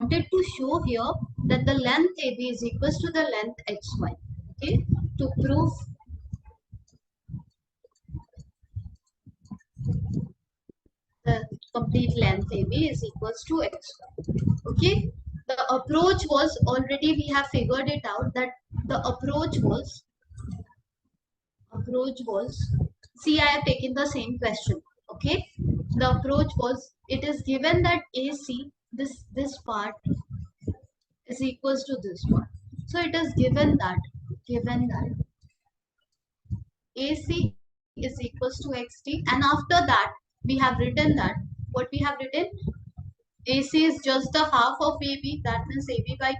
wanted to show here that the length AB is equals to the length XY. Okay, to prove the complete length AB is equals to XY. Okay, the approach was already we have figured it out that the approach was see, I have taken the same question. Okay, the approach was, it is given that AC, this part is equals to this part. So it is given that AC is equals to XT, and after that we have written that what we have written, AC is just the half of AB, that means AB by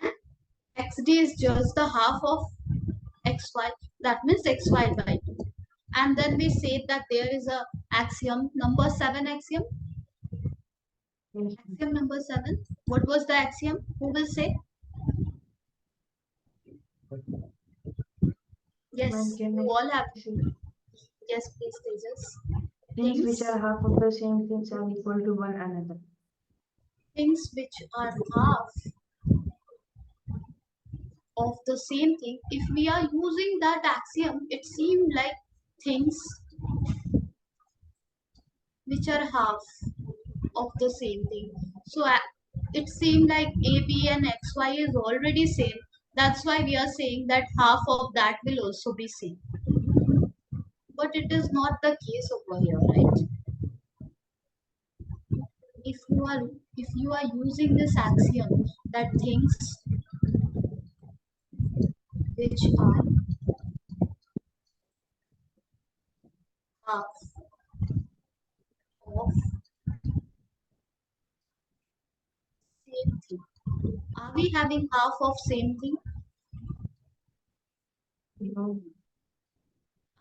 2, and XD is just the half of XY, that means XY by 2. And then we say that there is a axiom number 7 axiom. Axiom number 7. What was the axiom? Who will say? Yes, you all have. Yes, please, Tejas. Things which are half of the same things are equal to one another. Things which are half of the same thing. If we are using that axiom, it seems like things which are half of the same thing. So it seems like AB and XY is already same. That's why we are saying that half of that will also be same. But it is not the case over here, right? If you are using this axiom that things which are half of same thing. Are we having half of same thing? No.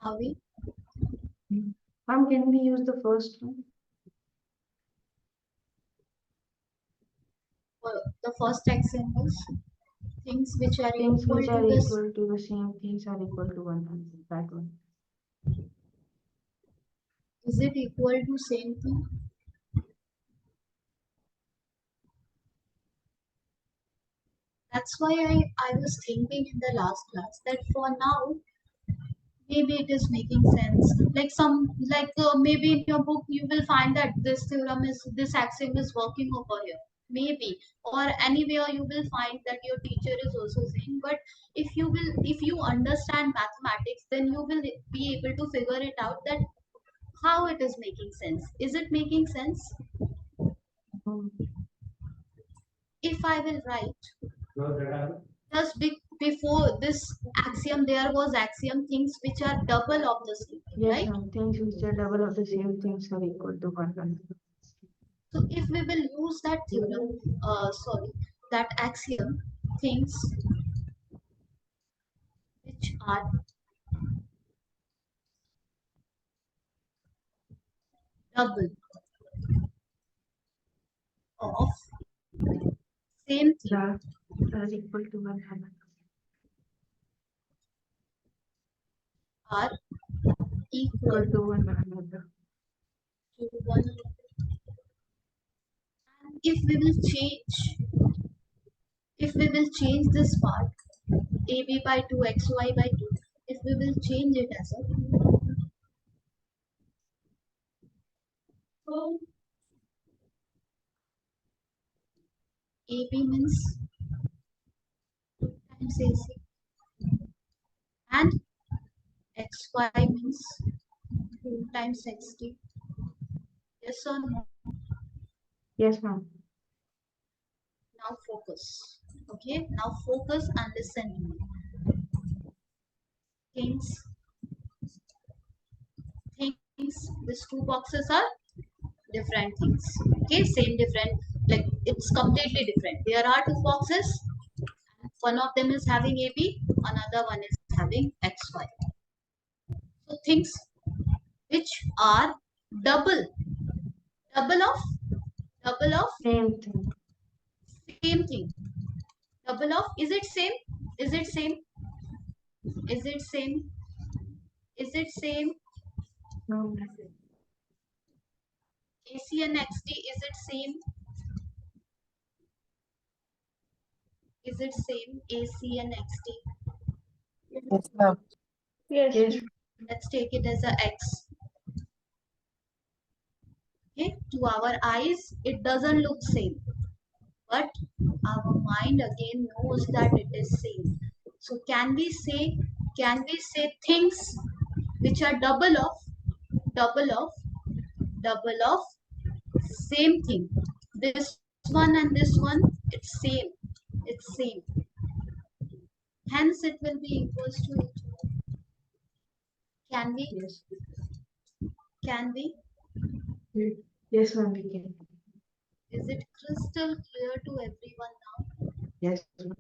Are we? How can we use the first one? The first axiom was things which are Things equal which are to this. equal to the same things are equal to one another. That one. Is it equal to same thing? That's why I was thinking in the last class that for now maybe it is making sense. Maybe in your book you will find that this axiom is working over here. Maybe, or anywhere you will find that your teacher is also saying. But if you understand mathematics, then you will be able to figure it out that how it is making sense. Is it making sense? If I will write just before this axiom, there was axiom things which are double of the same, Yes, right? ma'am. Things which are double of the same things are equal to one another. So if we will use that theorem, that axiom, things which are double of same thing Are equal to one another. are Equal equal to one another. to one another. And if we will change this part, AB by 2, XY by 2, if we will change it as a AB means 2 times AC and XY means 2 times XT. Yes or no? Yes, ma'am. Now focus. Okay, now focus and listen to me. These two boxes are different things. Okay, same different, like it's completely different. There are two boxes. One of them is having AB, another one is having XY. So things which are double, double of, double of Same thing. same thing. Double of, is it same? Is it same? Is it same? Is it same? No. AC and XT, is it same? Is it same AC and XT? Yes, ma'am. Yes. Yes. Let's take it as a X. Okay, to our eyes, it doesn't look same, but our mind again knows that it is same. So can we say things which are double of, double of same thing? This one and this one, it's same. It's same. Hence, it will be equals to each other. Can we? Yes. Can we? Yes, ma'am, we can. Is it crystal clear to everyone now? Yes, ma'am.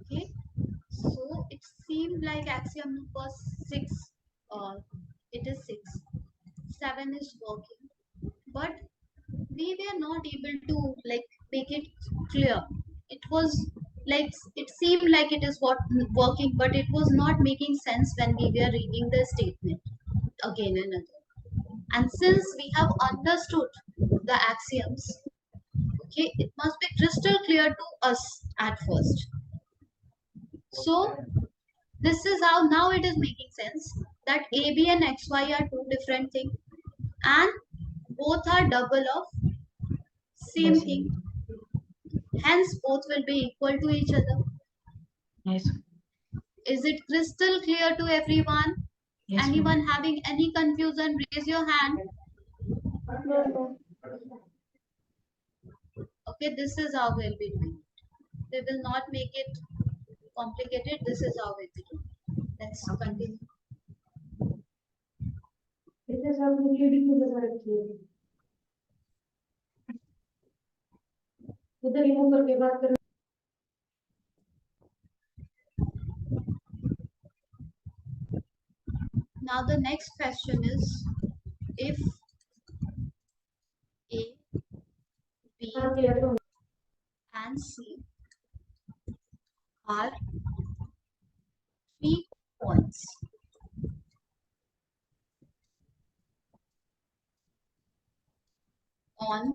Okay. So it seemed like axiom was 6. Uh, it is 6. 7 is working, but we were not able to like make it clear. It was like it seemed like it is what working, but it was not making sense when we were reading the statement again and again. And since we have understood the axioms, okay, it must be crystal clear to us at first. So this is how now it is making sense that AB and XY are two different things and both are double of same Yes, thing. ma'am. Hence both will be equal to each other. Yes. Is it crystal clear to everyone? Yes, ma'am. Anyone having any confusion, raise your hand. No, no. Okay, this is how we'll be doing. We will not make it complicated. This is how we'll be doing. Let's Okay. continue. It is a leading to the correct theory. उधर remove करके बात करें. Now the next question is if A, B, हाँ, clear हो. and C are 3 points on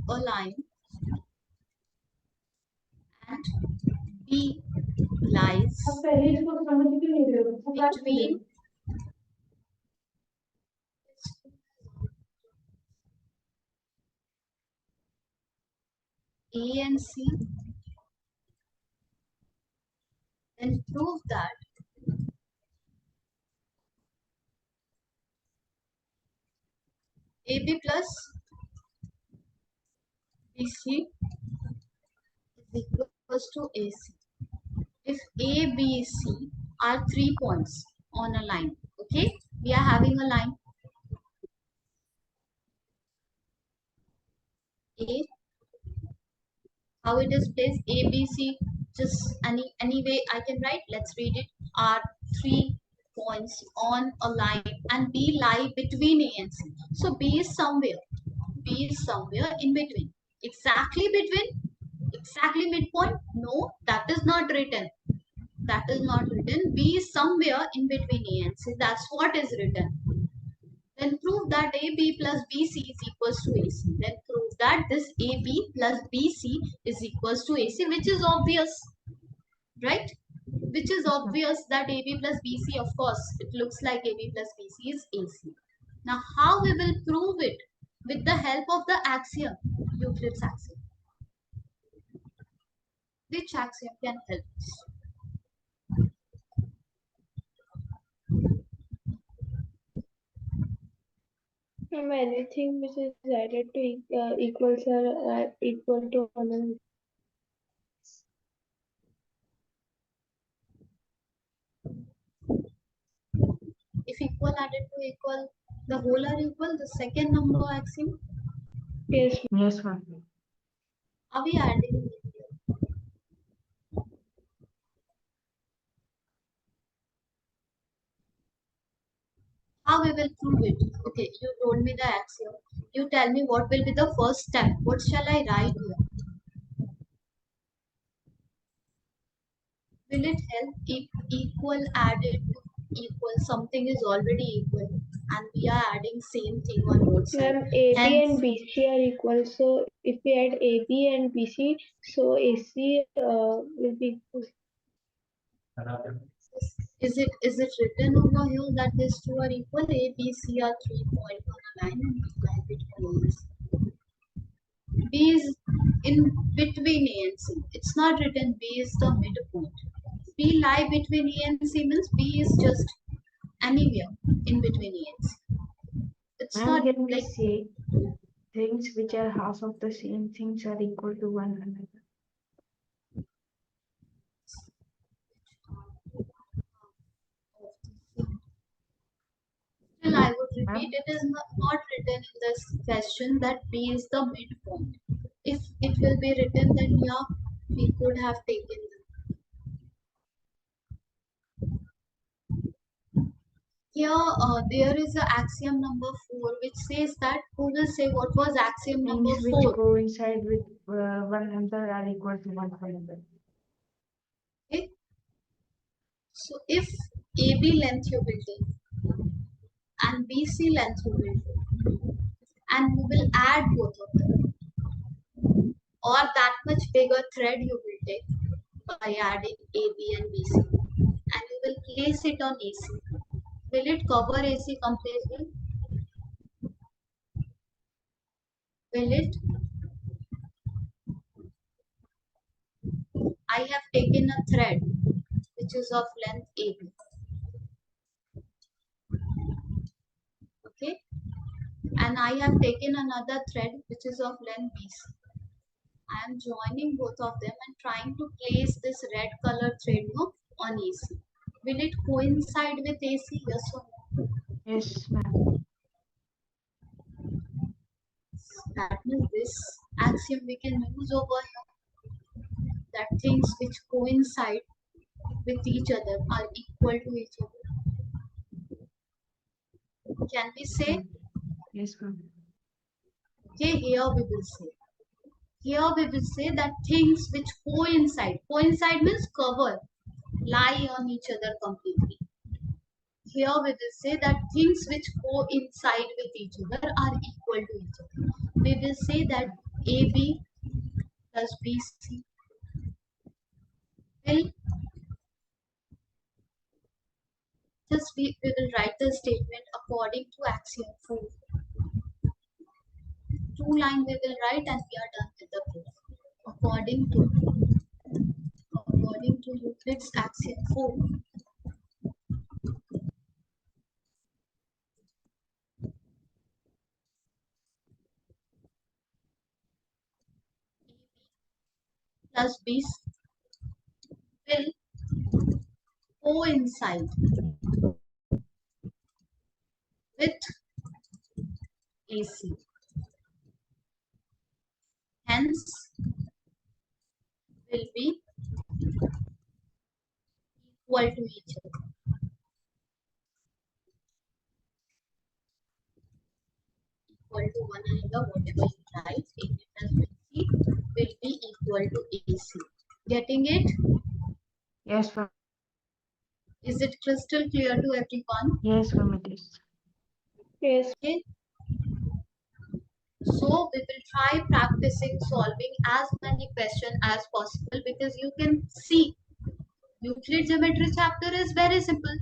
a line and B lies अब पहले इसको समझ क्यों नहीं रहे हो? सब बात कर between low. A and C, then prove that AB plus BC is equals to AC. If A, B, C are 3 points on a line, okay, we are having a line A, how it is placed A, B, C, just any way I can write. Let's read it. Are 3 points on a line and B lie between A and C. So B is somewhere. B is somewhere in between. Exactly between? Exactly midpoint? No, that is not written. That is not written. B is somewhere in between A and C. That's what is written. Then prove that AB plus BC is equals to AC. Then prove that this AB plus BC is equals to AC, which is obvious, right? Which is Yes, ma'am. obvious that AB plus BC, of course, it looks like AB plus BC is AC. Now, how we will prove it? With the help of the axiom, Euclid's axiom. Which axiom can help us? Anything which is added to equals are equal to one. If equal added to equal, the whole are equal, the second number axiom, Yes. Yes, ma'am. are we adding? How we will prove it? Okay, you told me the axiom. You tell me what will be the first step. What shall I write here? Will it help if equal added to? equal, something is already equal, and we are adding same thing on both sides. Ma'am, AB Hence, and BC are equal. So if we add AB and BC, so AC will be equal. is it written over here that these two are equal? A, B, C are 3 point on a line and we lie between A. B is in between A and C. It's not written B is the midpoint. B lie between A and C means B is just anywhere in between A and C. It's Ma'am, not can we like say things which are half of the same things are equal to one another? still I would repeat Ma'am, it is not written in this question that B is the midpoint. If it will be written then yeah, we could have taken here. There is a axiom number 4 which says that who will say what was axiom number things which 4? coincide with one another are equal to one another. Okay? So if AB length you will take and BC length you will take and you will add both of them, or that much bigger thread you will take by adding AB and BC, and you will place it on AC. Will it cover AC completely? Will it? I have taken a thread which is of length AB. Okay, and I have taken another thread which is of length BC. I am joining both of them and trying to place this red color thread hook on AC. Will it coincide with AC? Yes or no? Yes, ma'am. That means this axiom we can use over here, that things which coincide with each other are equal to each other. Can we Yes, say? ma'am. Yes, ma'am. Okay, here we will say. Here we will say that things which coincide. Coincide means cover, lie on each other completely. Here we will say that things which coincide with each other are equal to each other. We will say that AB plus BC will we will write the statement according to axiom 4. Two line we will write and we are done with the proof. According to Euclid's axiom 4, plus BC will coincide with AC. Hence, will be equal to each other. Equal to one another, whatever you write, AB plus BC will be equal to AC. Getting it? Yes, ma'am. Is it crystal clear to everyone? Yes, ma'am, it is. Yes. Okay. So we will try practicing solving as many questions as possible, because you can see Euclid geometry chapter is very simple,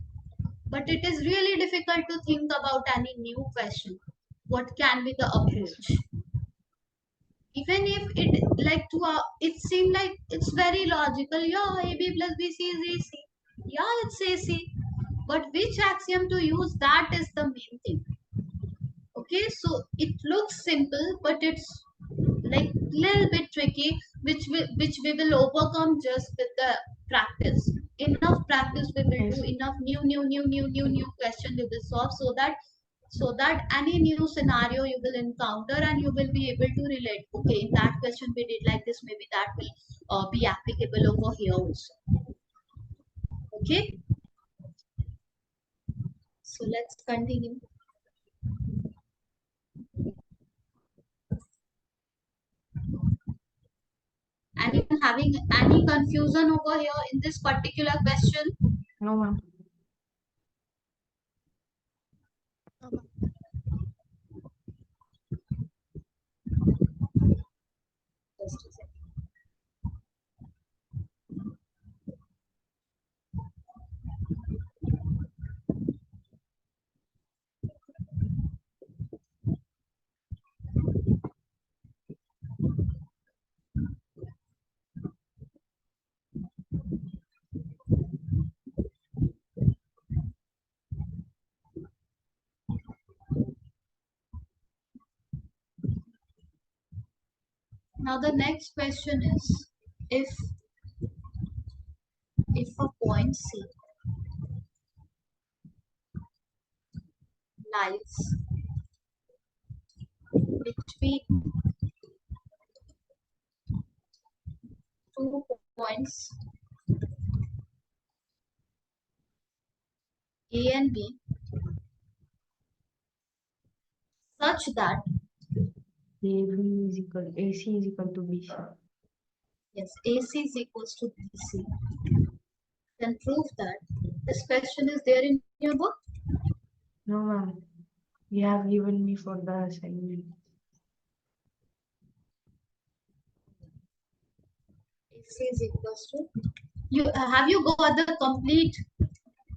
but it is really difficult to think about any new question. What can be the Yes, approach? Even if it like to it seemed like it's very logical. Yeah, AB plus BC is AC. Yeah, it's AC. But which axiom to use? That is the main thing. Okay, so it looks simple, but it's like little bit tricky, which we will overcome just with the practice. Enough practice we will do, yes, enough new question we will solve, so that any new scenario you will encounter and you will be able to relate. Okay, in that question we did like this, maybe that will be applicable over here also. Okay, so let's continue. Anyone having any confusion over here in this particular question? no, ma'am. Just a second. Now the next question is, if a point C lies between 2 points A and B such that, AC is equal to BC. yes, AC is equals to BC, then prove that this question is there in your book. No, ma'am. You have given me for the assignment. AC is equals to, you have you got the complete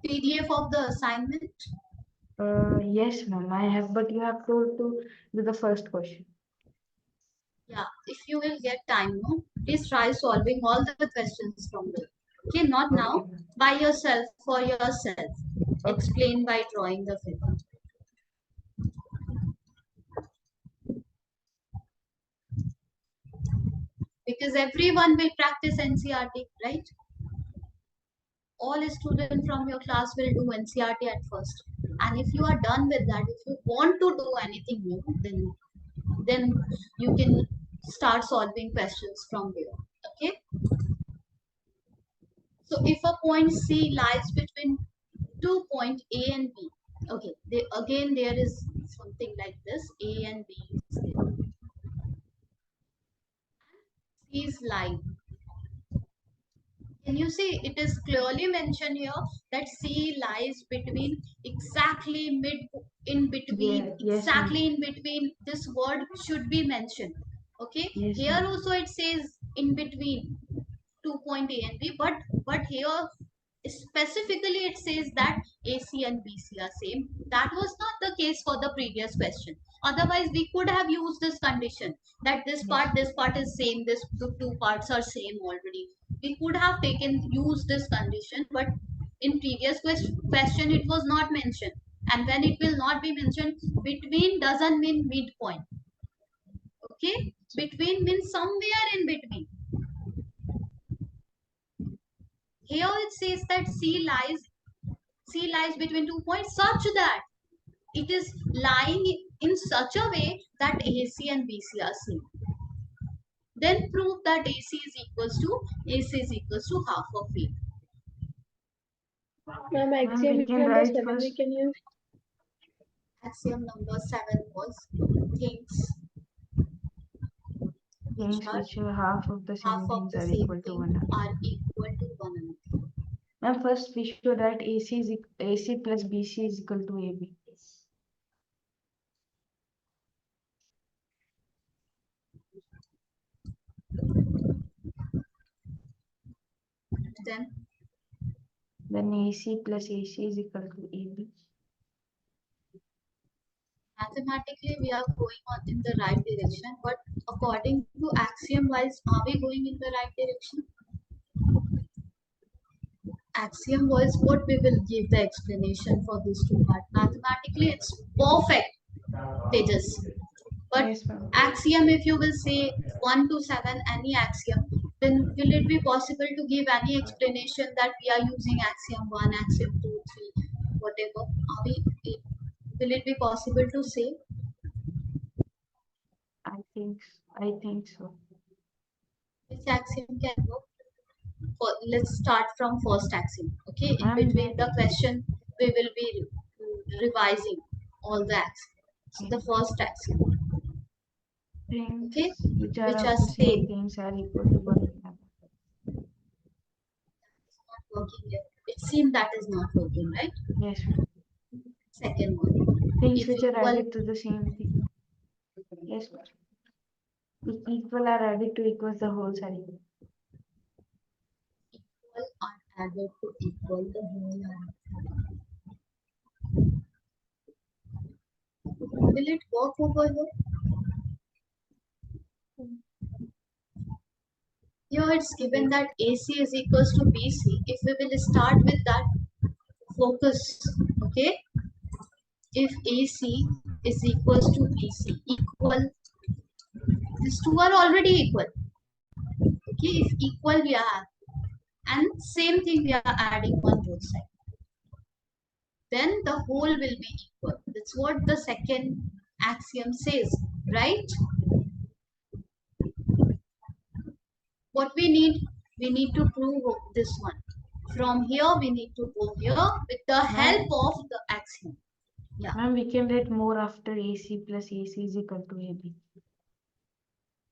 PDF of the assignment? Yes, ma'am, I have, but you have told to do the first question. Yeah, if you will get time, no, please try solving all the questions from there. Okay, not Okay, now, ma'am. by yourself, for yourself. Okay. Explain by drawing the figure. Because everyone will practice NCRT, right? All students from your class will do NCRT at first. And if you are done with that, if you want to do anything new, then you can start solving questions from there. Okay. So if a point C lies between 2 point A and B, okay, again there is something like this, A and B is there. C is lying. Can you see it is clearly mentioned here that C lies between, exactly mid in between, Yeah, yes, ma'am. exactly in between, this word should be mentioned. Okay, Yes, here ma'am. also it says in between 2 point A and B, but here specifically it says that AC and BC are same. That was not the case for the previous question. Otherwise, we could have used this condition that Yes. this part is same, this two parts are same already. We could have taken use this condition, but in previous question it was not mentioned. And when it will not be mentioned, between doesn't mean midpoint. Okay, between means somewhere in between. Here it says that C lies between 2 points such that it is lying in such a way that AC and BC are same. Then prove that AC is equals to half of B. Ma'am, Ma'am, axiom we can number write 7 we first. can use. Axiom number 7 was things which Things are which are half of the half same of things the are same equal to thing one another. are equal to one another. Ma'am, first we should write AC plus BC is equal to AB. Then Then AC plus AC is equal to AB. mathematically we are going on in the right direction, but according to axiom wise, are we going in the right direction? Axiom was what we will give the explanation for these two parts. Mathematically, it's perfect, Tejas. But Yes, ma'am. axiom, if you will say 1 to 7, any axiom, then will it be possible to give any explanation that we are using axiom 1, axiom 2, 3, whatever? Will it be possible to say? I think so. Which axiom can work? Let's start from first axiom. Okay, in Ma'am, between that the question, we will be revising all the axioms. So the first axiom, okay, things which are which of are the same same. things are equal to one another. It's not working here. It seems that is not working, right? Yes, ma'am. Second one, Things if which are equal, added to the same thing. Yes, ma'am. Equal are added to equals the whole, sorry. Equal are added to equal the whole are. Will it work over here? Here it's given that AC is equals to BC. If we will start with that focus, okay? If AC is equals to BC, equal, these two are already equal. Okay, if equal we are, and same thing we are adding on both sides. Then the whole will be equal. That's what the second axiom says, right? What we need to prove this one. From here, we need to go here with the help of the axiom. Yeah. Ma'am, we can write more after AC plus AC is equal to AB.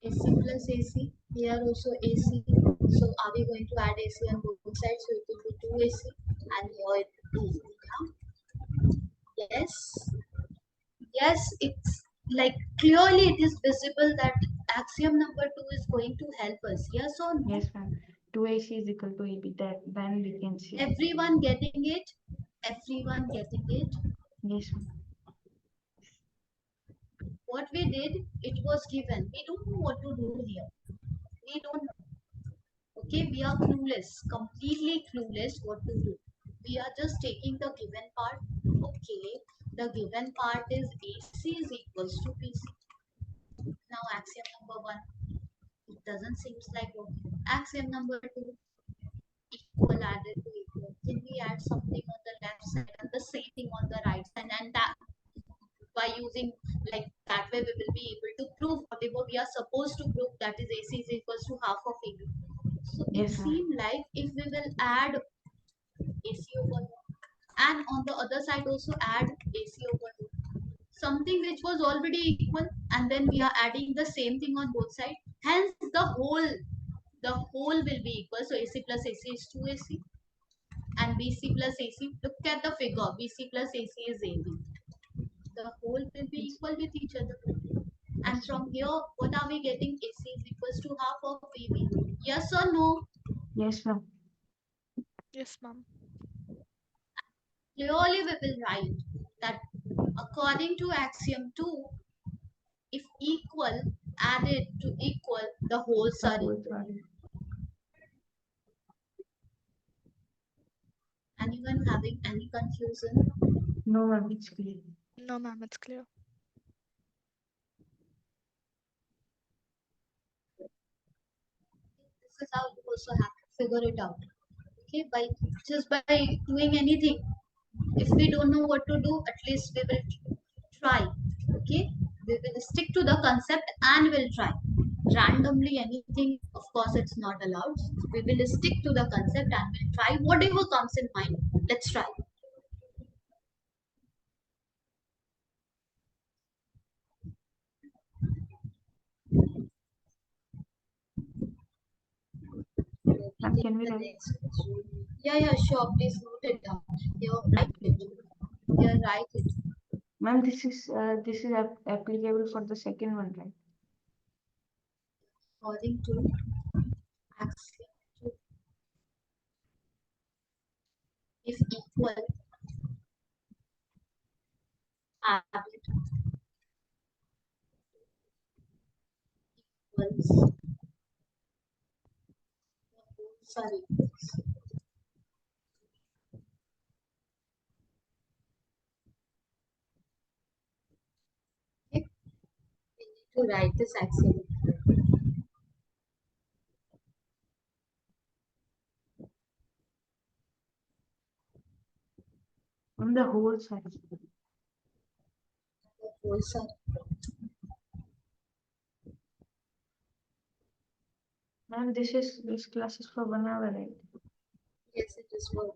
AC plus AC. Here also AC. So are we going to add AC on both sides? So it will be 2AC and here it will be. Yeah. Yes. Yes, it's like clearly it is visible that axiom number 2 is going to help us. Yes or no? Yes, ma'am. 2AC is equal to AB. That then we can see. Everyone getting it? Everyone getting it? Yes, ma'am. What we did, it was given. We don't know what to do here. We don't know. Okay, we are clueless, completely clueless what to do. We are just taking the given part. Okay, the given part is AC is equals to PC. Now axiom number 1, it doesn't seem like working. Axiom number 2, equal added to equal. Can we add something on the left side and the same thing on the right side, and that by using like that way we will be able to prove whatever we are supposed to prove, that is AC is equals to half of AB. So it Yes, ma'am. seems like if we will add AC over here and on the other side also add AC over here, something which was already equal, and then we are adding the same thing on both sides, hence the whole will be equal. So AC plus AC is 2AC and BC plus AC, look at the figure, BC plus AC is AB. The whole will be equal with each other. And from here, what are we getting? AC is equals to half of BB. Yes or no? Yes, ma'am. Yes, ma'am. Clearly, we will write that according to axiom 2, if equal added to equal, the wholes The are whole, equal. sorry. Anyone having any confusion? No, ma'am, it's clear. No, ma'am, it's clear. This is how you also have to figure it out. Okay, by just by doing anything. If we don't know what to do, at least we will try. Okay, we will stick to the concept and we'll try. Randomly anything, of course, it's not allowed. We will stick to the concept and we'll try whatever comes in mind. Let's try. Ma'am, can we The write? next. Yeah, sure. Please note it down. You write it. You write it. Ma'am, this is applicable for the second one, right? According to axiom 2, if equal added equals, sorry, okay, we need to write this axiom. On the whole side. The wholes are, Ma'am, this class is for 1 hour, right? yes, it is for 1.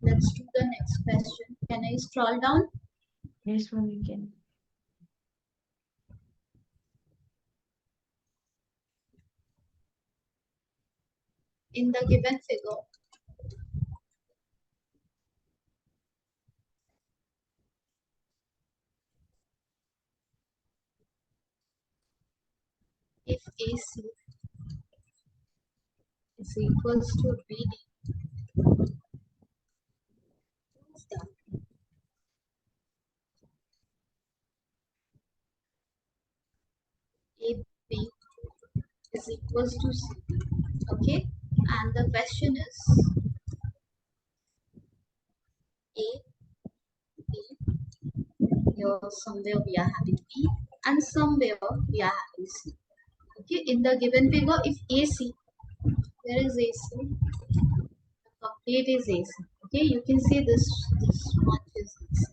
Let's do the next question. Can I scroll down? Yes, ma'am, we can. In the given figure, if AC is equals to BD, prove that AB is equals to CD. Okay, and the question is A, B, here somewhere we are having B and somewhere we are having C. Okay, in the given figure, if AC, where is AC? The complete is AC. Okay, you can see this much is AC.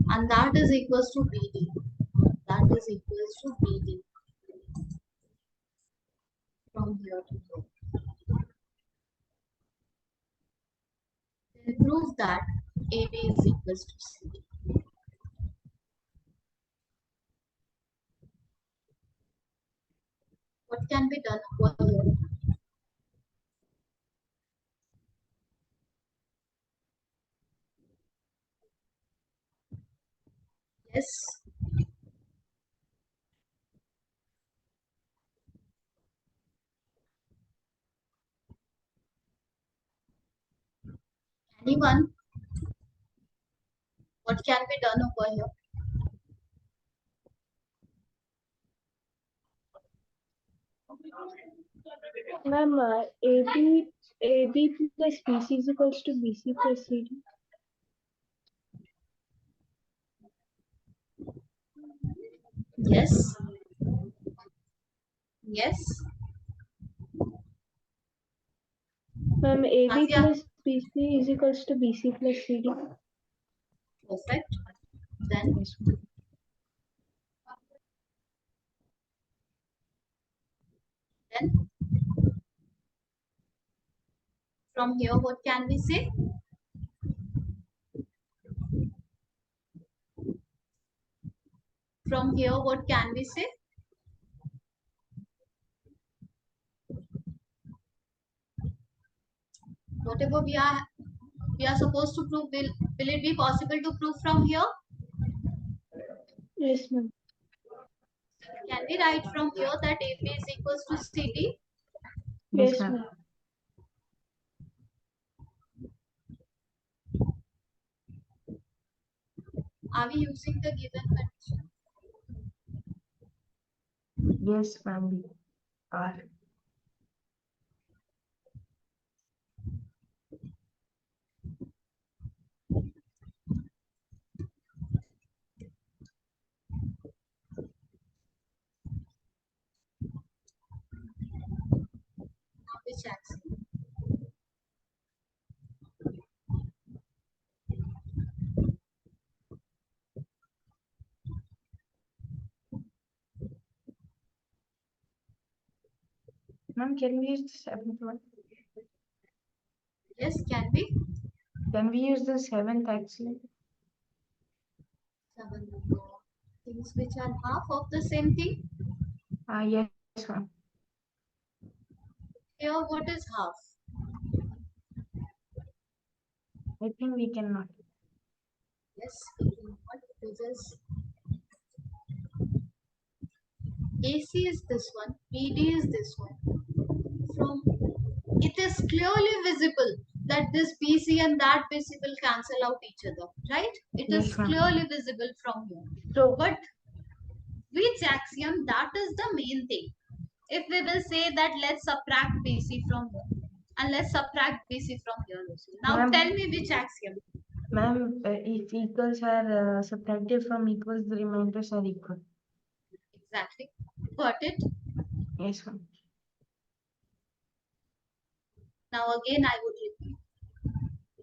And that is equals to BD. That is equals to BD from here to here. Then prove that AB is equals to CD. What can be done over here? Yes. Anyone? What can be done over here? Ma'am, AB plus BC is equals to BC plus CD. Yes. Yes. Ma'am, AB Nadia. plus BC is equals to BC plus CD. Perfect. Then Yes, ma'am. then from here what can we say? From here what can we say? Whatever we are supposed to prove, will it be possible to prove from here? Yes, ma'am. Can we write from here that AB is equals to CD? Yes, Yes, ma'am. ma'am. Are we using the given condition? Yes, ma'am, we are. Now which axiom? Ma'am, can we use the seventh one? Yes, can we? Can we use the seventh axiom? Seven things which are half of the same thing. Yes, ma'am. Here what is half? I think we cannot. Yes, we can not because AC is this one, BD is this one. From it is clearly visible that this BC and that BC will cancel out each other, right? It is Yes, ma'am. clearly visible from here. So, But which axiom? That is the main thing. If we will say that let's subtract BC from here and let's subtract BC from here also. Now ma'am, tell me which axiom. ma'am, if equals are subtracted from equals, the remainders are equal. Exactly. Got it? Yes, ma'am. Now again I would repeat.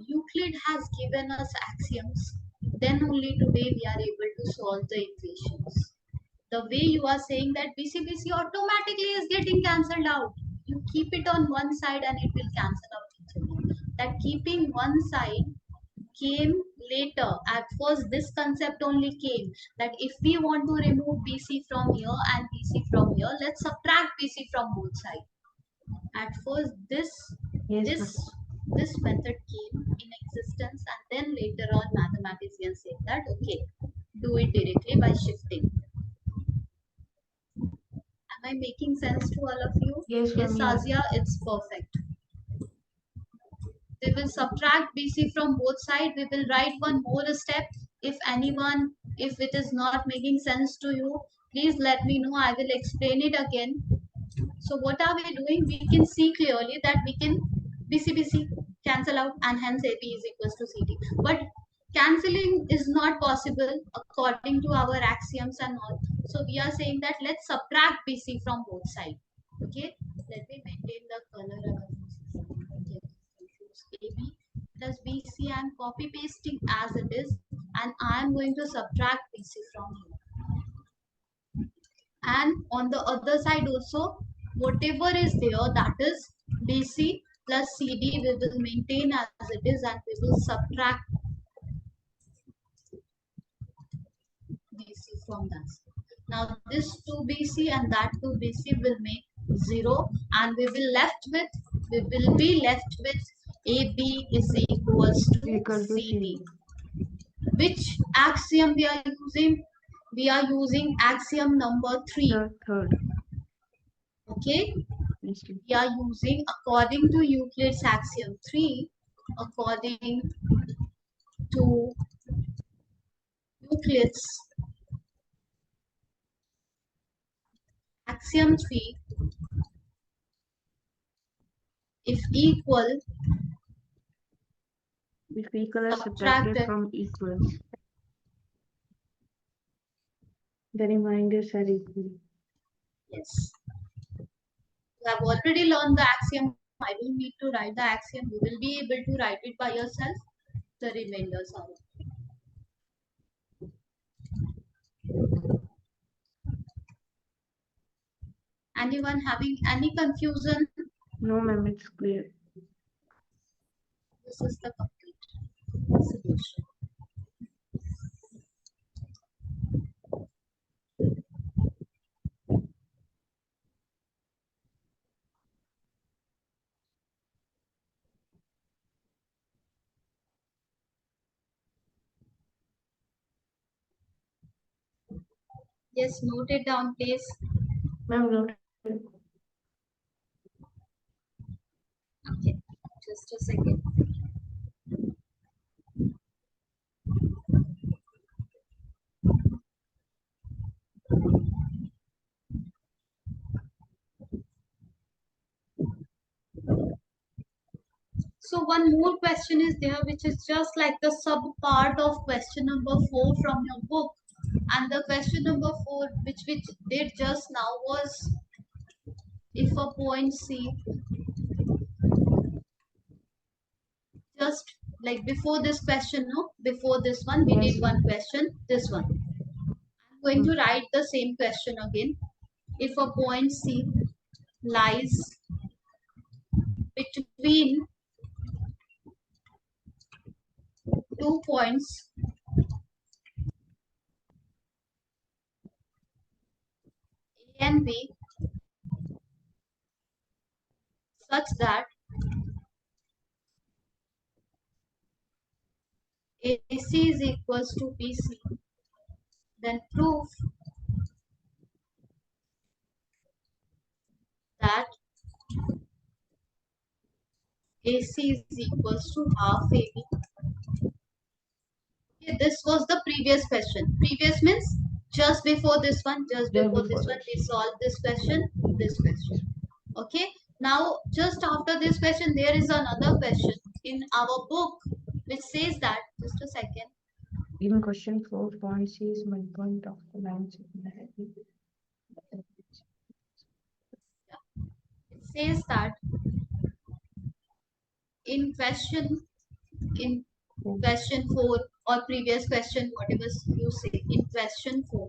Euclid has given us axioms. Then only today we are able to solve the equations. The way you are saying that BC automatically is getting cancelled out. You keep it on one side and it will cancel out each other. That keeping one side came later. At first, this concept only came that if we want to remove BC from here and BC from here, let's subtract BC from both sides. At first, Yes, this ma'am. this method came in existence, and then later on, mathematicians said that okay, do it directly by shifting. Am I making sense to all of you? Yes, Yes, ma'am. Yeah. Sazia, it's perfect. We will subtract BC from both sides. We will write one more step. If it is not making sense to you, please let me know. I will explain it again. So what are we doing? We can see clearly that we can BC cancel out, and hence AP is equals to CD. But cancelling is not possible according to our axioms and all. So we are saying that let's subtract BC from both sides. Okay, let me maintain the color. AB plus BC, I'm copy pasting as it is, and I am going to subtract BC from here. And on the other side also, whatever is there, that is BC plus CD, we will maintain as it is, and we will subtract BC from that. Now this 2BC and that 2BC will make 0, and we will be left with AB is equals to Equal to CD. CD. Which axiom we are using? We are using axiom number 3. Third. Okay, Yes, ma'am. we are using according to Euclid's axiom 3. According to Euclid's axiom 3, if equal If equal are subtracted subtracted, from equals, the remainders are equal. yes, you have already learned the axiom. I don't need to write the axiom. You will be able to write it by yourself. The remainders are. Anyone having any confusion? No, ma'am, it's clear. This is the complete solution. Yes, note it down, please. Ma'am, note. Okay, just a second. So one more question is there, which is just like the sub part of question number 4 from your book. And the question number 4, which did just now, was if a point C, just like before this question, no, before this one, we Yes, did one ma'am. question, this one. I'm going to write the same question again. If a point C lies between 2 points A and B, such that AC is equals to BC, then prove that AC is equals to half AB. Okay, this was the previous question. Previous means just before this one, just Just before before this one, this. we solved this question, this question. Okay, now just after this question, there is another question in our book which says that, just a second, In question 4, point C is midpoint of the line segment. it says that in question, in question 4 or previous question, whatever you say, in question 4,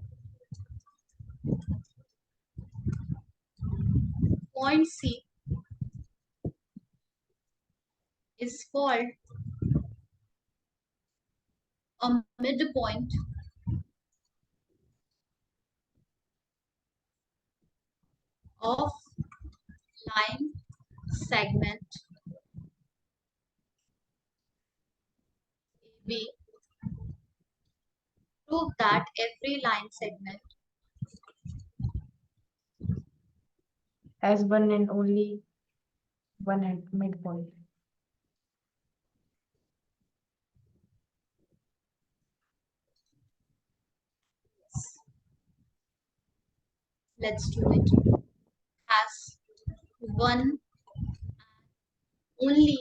point C is called a midpoint of line segment AB. Prove that every line segment Has one and only one midpoint. let's do it, has one only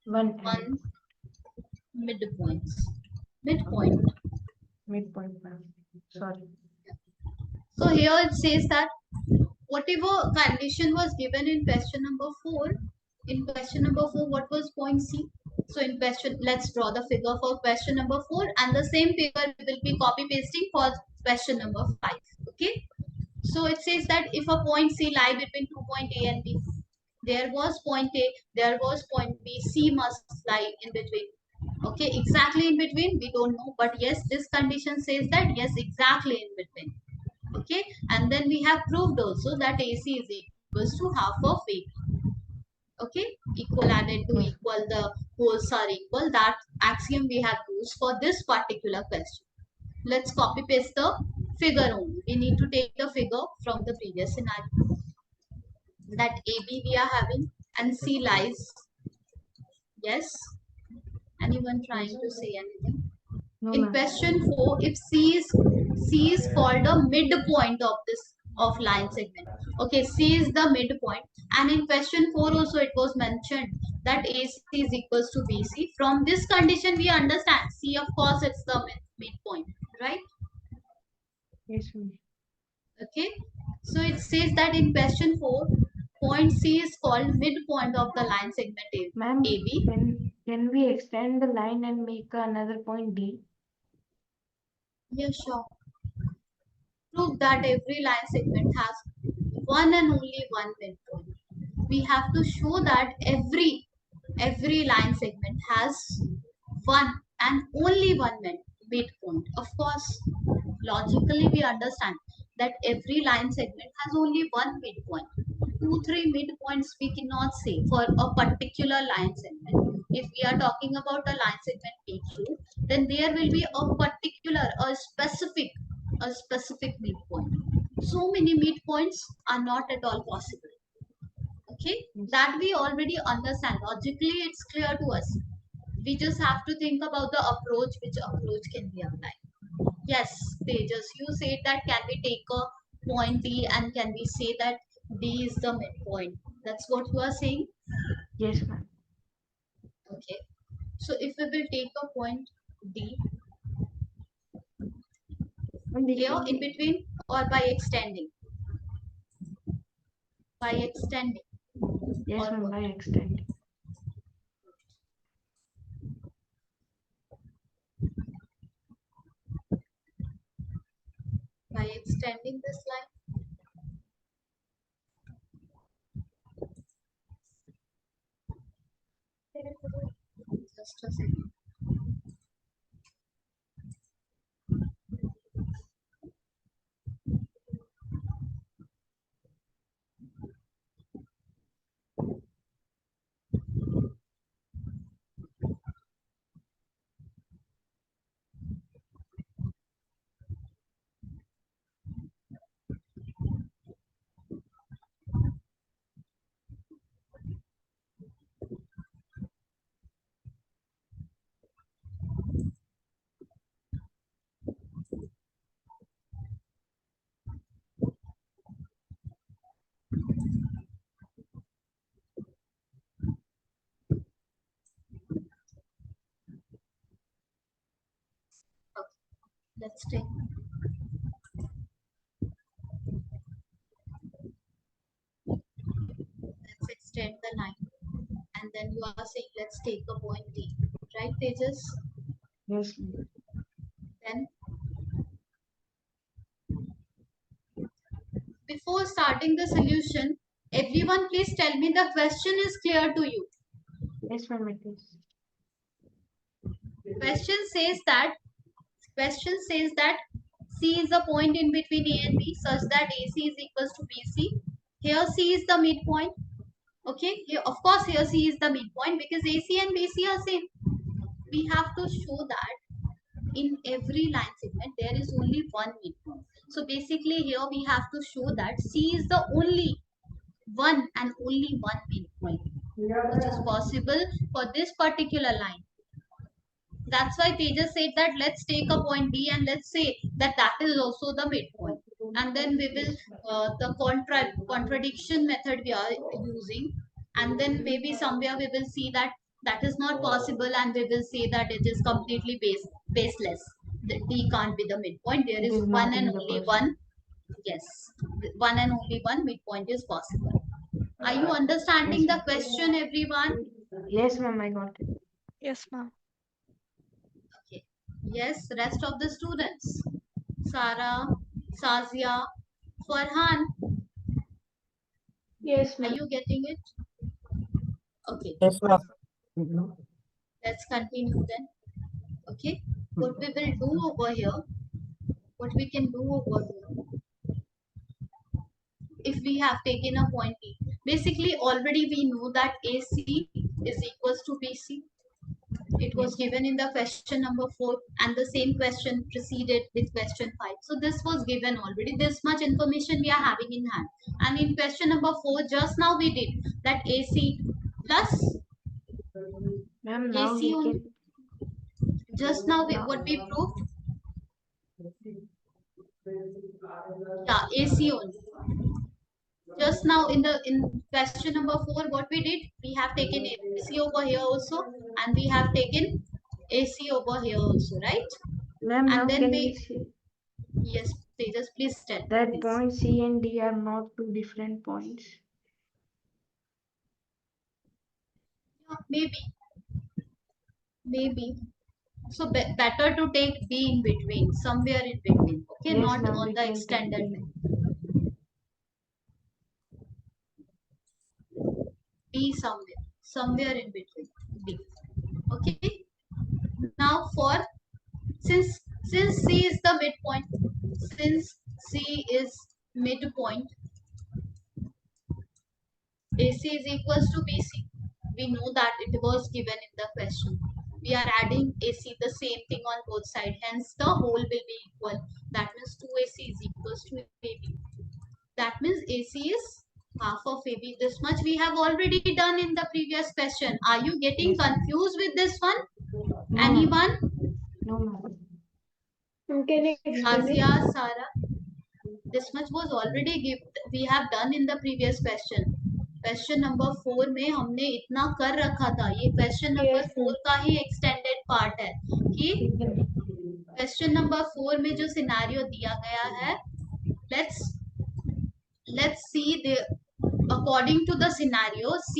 One one and midpoint. midpoint. Sorry. So here it says that whatever condition was given in question number 4, in question number 4, what was point C? So in question, let's draw the figure for question number 4, and the same figure will be copy pasting for question number 5. Okay. So it says that if a point C lie between 2 point A and B, there was point A, there was point B, C must lie in between. Okay, exactly in between, we don't know, but yes, this condition says that yes, exactly in between. Okay, and then we have proved also that AC is equals to half of AB. Okay, equal added to Yes. equal, the wholes are equal. That axiom we have used for this particular question. Let's copy paste the figure only. We need to take the figure from the previous scenario. That AB we are having and C lies. Yes. Anyone trying to say anything? No, In ma'am. question 4, if C is called a midpoint of this of line segment. Okay, C is the midpoint, and in question 4 also it was mentioned that AC is equals to BC. From this condition we understand C, of course, it's the midpoint, right? Yes, ma'am. Okay, so it says that in question 4, point C is called midpoint of the line segment Ma'am, AB. can we extend the line and make another point D? Yeah, sure. Prove that every line segment has one and only one midpoint. We have to show that every line segment has one and only one midpoint. Of course, logically we understand that every line segment has only one midpoint. Two, three midpoints we cannot say for a particular line segment. If we are talking about a line segment PQ, then there will be a particular, a specific midpoint. So many midpoints are not at all possible. Okay, Yes. that we already understand. Logically, it's clear to us. We just have to think about the approach, which approach can be applied. Yes, Tejas, you said that can we take a point D and can we say that D is the midpoint? That's what you are saying? Yes, ma'am. Okay. So if we will take a point D And we here can in make. between or by extending? By extending Yes, or ma'am, what? by extending. By extending this line? Just a second. Okay. Let's take. Let's extend the line. And then you are saying let's take a point D. Right, Tejas? Yes, ma'am. Then before starting the solution, everyone please tell me the question is clear to you. Yes, ma'am, it is. Question says that C is the point in between A and B such that AC is equals to BC. Here C is the midpoint. Okay, here of course here C is the midpoint because AC and BC are same. We have to show that in every line segment there is only one midpoint. So basically here we have to show that C is the only one and only one midpoint which is possible for this particular line. That's why Tejas said that let's take a point D and let's say that that is also the midpoint. And then we will the contradiction method we are using, and then maybe somewhere we will see that that is not possible, and we will say that it is completely baseless. The D can't be the midpoint. There It is is one not and in the only question. one. Yes, one and only one midpoint is possible. Are you understanding Yes, the ma'am. question, everyone? Yes, ma'am, I got it. Yes, ma'am. Okay. Yes, rest of the students. Sarah, Sazia, Farhan, Yes, are ma'am. you getting it? Okay, Yes, ma'am. let's continue then. Okay, what we will do over here, what we can do over here, if we have taken a point E, basically already we know that AC is equals to BC. It was Yes. given in the question number 4 and the same question proceeded with question 5. So this was given already. This much information we are having in hand. And in question number 4, just now we did that AC plus Ma'am, now AC we only. can Just now now what we proved? Yeah, AC only. Just now in question number 4, what we did? We have taken AC over here also, and we have taken AC over here also, right? ma'am, And now then can we we, see yes, Tejas, please tell me, that please. point C and D are not two different points? Yeah, maybe. So better to take B in between, somewhere in between. Okay, Yes, not ma'am, on we the can take extended B. line. B somewhere in between. B. Okay. Now for since C is the midpoint, since C is midpoint, AC is equals to BC. We know that it was given in the question. We are adding AC, the same thing on both sides. Hence, the whole will be equal. That means 2AC is equals to AB. That means AC is half of AB. This much we have already done in the previous question. Are you getting Yes, ma'am. confused with this one? No, ma'am. Anyone? No, ma'am. Can you explain it? Shazia, Sarah? This much was already given. We have done in the previous question. Question number 4 में हमने इतना कर रखा था. ये question number Yes, 4 ma'am. का ही extended part है कि ठीक है। क्वेश्चन नंबर 4 में जो सिनेरियो दिया गया है, let's see the according to the scenario, C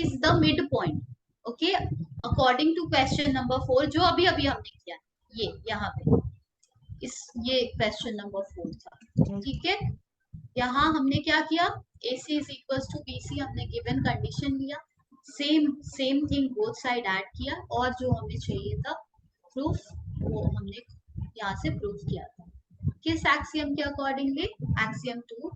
is the midpoint. Okay, according to question number 4 जो अभी अभी हमने किया, ये यहाँ पे ये क्वेश्चन नंबर 4 था. ठीक है, यहाँ हमने क्या किया, AC is equals to BC हमने गिवन कंडीशन लिया, same thing both side add किया, और जो हमें चाहिए था प्रूफ वो हमने यहाँ से प्रूफ किया था. किस एक्सियम के अकॉर्डिंगली? एक्सियम 2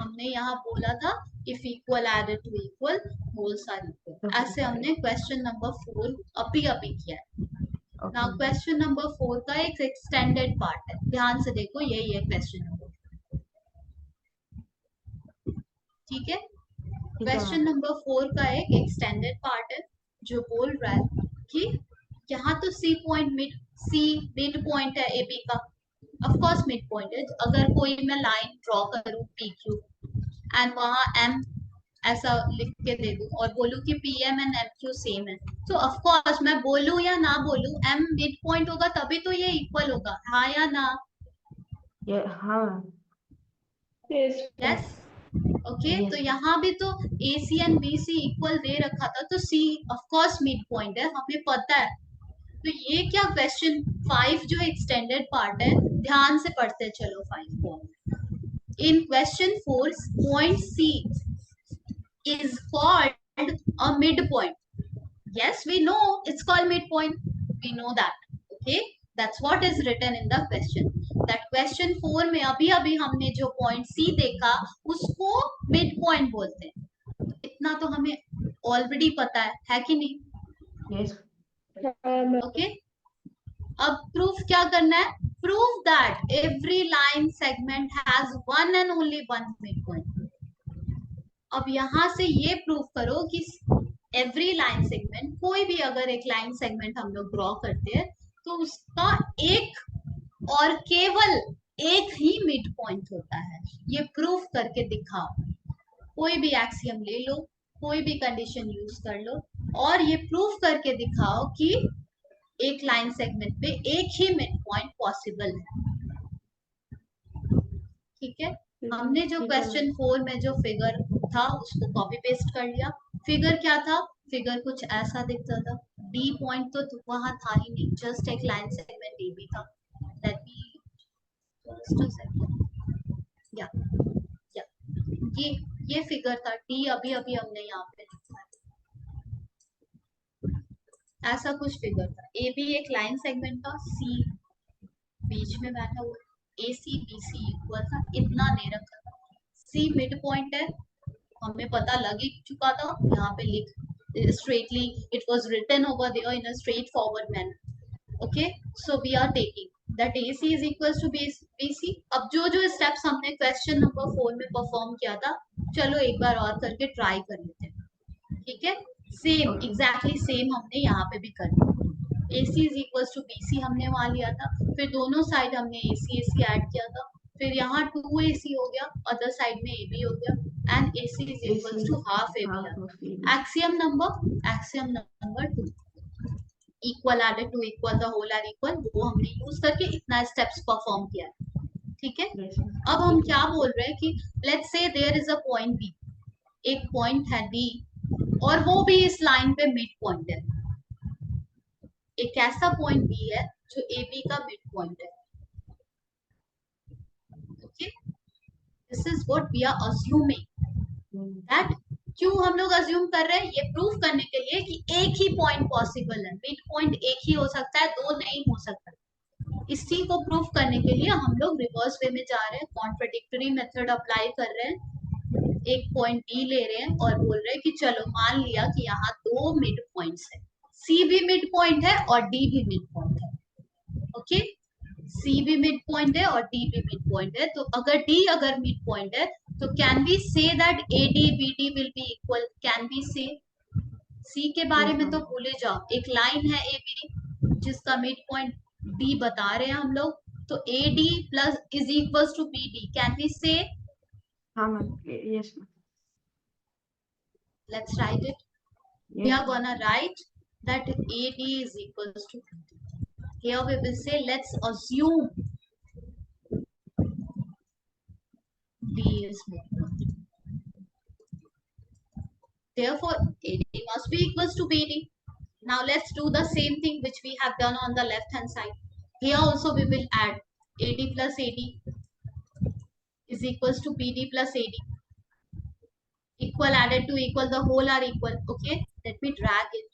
हमने यहाँ बोला था, if equal added to equal wholes are equal. ऐसे हमने क्वेश्चन नंबर 4 अभी अभी किया है. नाउ क्वेश्चन नंबर 4 का एक एक्सटेंडेड पार्ट है, ध्यान से देखो, यही है क्वेश्चन नंबर. ठीक है, क्वेश्चन नंबर 4 का एक एक्सटेंडेड पार्ट है जो बोल रहा है कि यहाँ तो सी मिड पॉइंट है एबी का. ऑफ कोर्स मिड पॉइंट है. अगर कोई मैं लाइन ड्रॉ करूँ पी क्यू एंड वहाँ एम ऐसा लिख के दे दूं और बोलूं कि P M and M Q same है, तो ऑफ कोर्स मैं बोलूं या ना बोलूं, एम मिड पॉइंट होगा तभी तो ये इक्वल होगा. हाँ या ना? हाँ. Yes, ma'am. यस. ओके, तो Yes. यहाँ भी तो ए सी एंड बी सी इक्वल दे रखा था, तो सी ऑफ कोर्स मिड पॉइंट है, हमें पता है. तो ये क्या क्वेश्चन 5 जो एक्सटेंडेड पार्ट है, ध्यान से पढ़ते चलो 5 को. In question 4 point C is called a midpoint. Yes, we know it's called midpoint we know that. Okay, that's what is written in the question. That question 4 में अभी अभी हमने जो point C देखा उसको mid point बोलते हैं. इतना तो हमें already पता है कि नहीं? Yes. Okay, अब प्रूफ क्या करना है? Prove that every line segment has one and only one mid point. अब यहां से ये प्रूव करो कि एवरी लाइन सेगमेंट, कोई भी अगर एक लाइन सेगमेंट हम लोग ड्रॉ करते हैं तो उसका एक और केवल एक ही मिड पॉइंट होता है. ये प्रूफ करके दिखाओ. कोई भी एक्सियम ले लो, कोई भी कंडीशन यूज कर लो और ये प्रूफ करके दिखाओ कि एक लाइन सेगमेंट पे एक ही मिड पॉइंट पॉसिबल है. ठीक है, हमने जो क्वेश्चन 4 में जो फिगर था उसको कॉपी पेस्ट कर लिया. फिगर क्या था? फिगर कुछ ऐसा दिखता था. डी पॉइंट तो वहां था ही नहीं, जस्ट एक लाइन सेगमेंट डी भी था. Let me just a second. या ये फिगर था. डी अभी अभी हमने यहाँ पे लिखा है. ऐसा कुछ फिगर था. ए भी एक लाइन सेगमेंट था, सी बीच में बैठा हुआ, ए सी बी सी इक्वल था, इतना दे रखा था. सी मिड पॉइंट है, हमें पता लग ही चुका था. यहाँ पे लिख straightly it was written over there in a straightforward manner. Okay, so we are taking that AC is equals to BC. अब जो जो steps हमने क्वेश्चन नंबर 4 में परफॉर्म किया था, चलो एक बार और करके ट्राई कर लेते हैं. ठीक है, सेम एग्जैक्टली सेम हमने यहाँ पे भी कर लिया. AC is equals to BC हमने वहां लिया था, फिर दोनों साइड हमने AC ऐड किया था, फिर यहाँ 2AC हो गया, अदर साइड में AB हो गया, and AC is equals to half AB. Axiom number 2, equal added to equal the whole are equal, वो हमने यूज करके इतना स्टेप्स परफॉर्म किया. ठीक है, अब हम क्या बोल रहे हैं कि let's say there is a point B, एक पॉइंट है D और वो भी इस लाइन पे मिड पॉइंट है. एक ऐसा पॉइंट B है जो AB का मिड पॉइंट है. Okay, this is what we are assuming. That क्यों हम लोग अज्यूम कर रहे हैं? ये प्रूफ करने के लिए कि एक ही पॉइंट पॉसिबल है. मिड पॉइंट एक ही हो सकता है, दो नहीं हो सकता. इसी को प्रूफ करने के लिए हम लोग रिवर्स वे में जा रहे हैं, कॉन्ट्रडिक्टरी मेथड अप्लाई कर रहे हैं. एक पॉइंट डी ले रहे हैं और बोल रहे हैं कि चलो मान लिया कि यहाँ दो मिड पॉइंट्स है, सी भी मिड पॉइंट है और डी भी मिड पॉइंट है. ओके, सी भी मिड पॉइंट है और डी भी मिड पॉइंट है. तो अगर डी अगर मिड पॉइंट है तो can we say that A D B D will be equal? Can we say? See के बारे में तो भूले जाओ. एक लाइन है ए बी जिसका मिड पॉइंट डी बता रहे हैं हम लोग, तो A D plus is equal to B D. Can we say? हाँ ma'am. Yes ma'am. Let's write it. We are gonna write that AD is equals to BD. Here we will say let's assume D is mid. Therefore, AD must be equals to BD. Now let's do the same thing which we have done on the left hand side. Here also we will add AD plus AD is equals to BD plus AD. Equal added to equal, the whole are equal. Okay, let me drag it.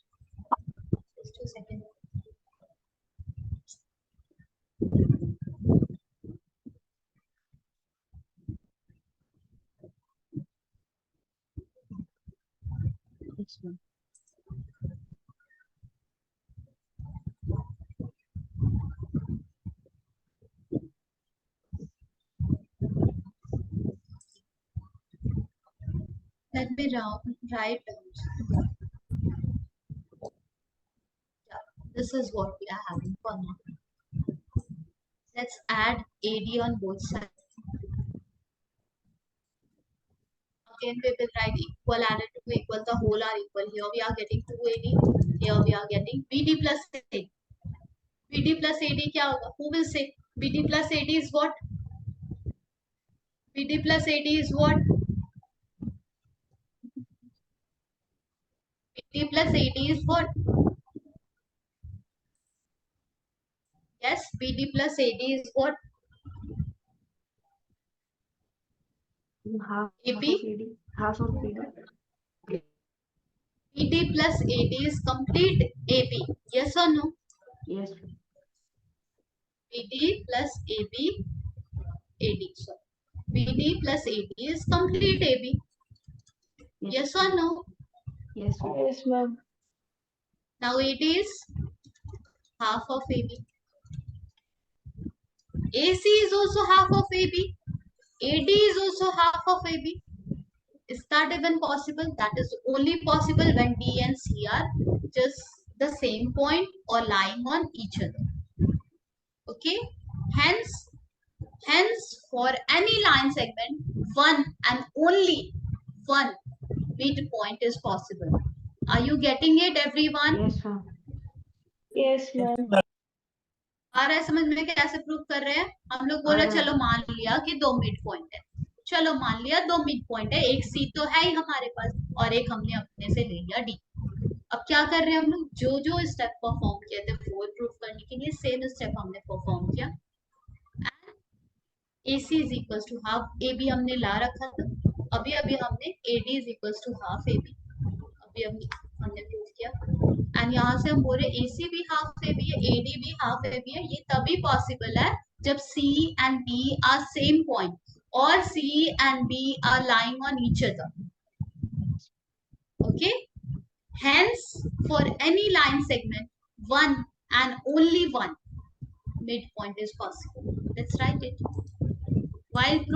Just a second. Yes ma'am. Let me write down. Yeah, this is what we are having for now. Let's add AD on both sides. Again, we will write equal added to equal, the whole are equal. Here we are getting 2AD. Here we are getting BD plus AD. BD plus AD क्या होगा? Who will say? BD plus AD is what? BD plus AD is what? BD plus AD is what? Yes, BD plus AD is what? Half AB. of AD. Half of AD. BD plus AD is complete AB. Yes or no? Yes. BD plus AB, AD. Sorry. BD plus AD is complete AB. Yes or no? Yes. Yes, ma'am. Now AD is half of AB. AC is also half of AB. AD is also half of AB. Is that even possible? That is only possible when D and C are just the same point or lying on each other. Okay? Hence, for any line segment, one and only one midpoint is possible. Are you getting it, everyone? Yes, ma'am. Yes, ma'am. आ रहा है समझ में कैसे prove कर रहे हैं? हम लोग बोला चलो मान लिया कि दो मिड पॉइंट है, चलो मान लिया दो मिड पॉइंट है, एक सी तो है ही हमारे पास और एक हमने अपने से ले लिया डी। अब क्या कर रहे हैं हम लोग? जो जो स्टेप परफॉर्म किए थे फोर प्रूफ करने के लिए सेम स्टेप हमने परफॉर्म किया। AC is equals to half AB हमने ला रखा था, अभी अभी हमने AD is equals to half AB अभी अभी हमने प्रूव किया। एंड यहाँ से हम बोल रहे AC भी हाफ AB है, AD भी हाफ AB है। ये तभी पॉसिबल है जब C and B are same point or C and B are lying on each other. Okay? Hence, for any line segment, one and only one midpoint is possible. Let's write it. While proving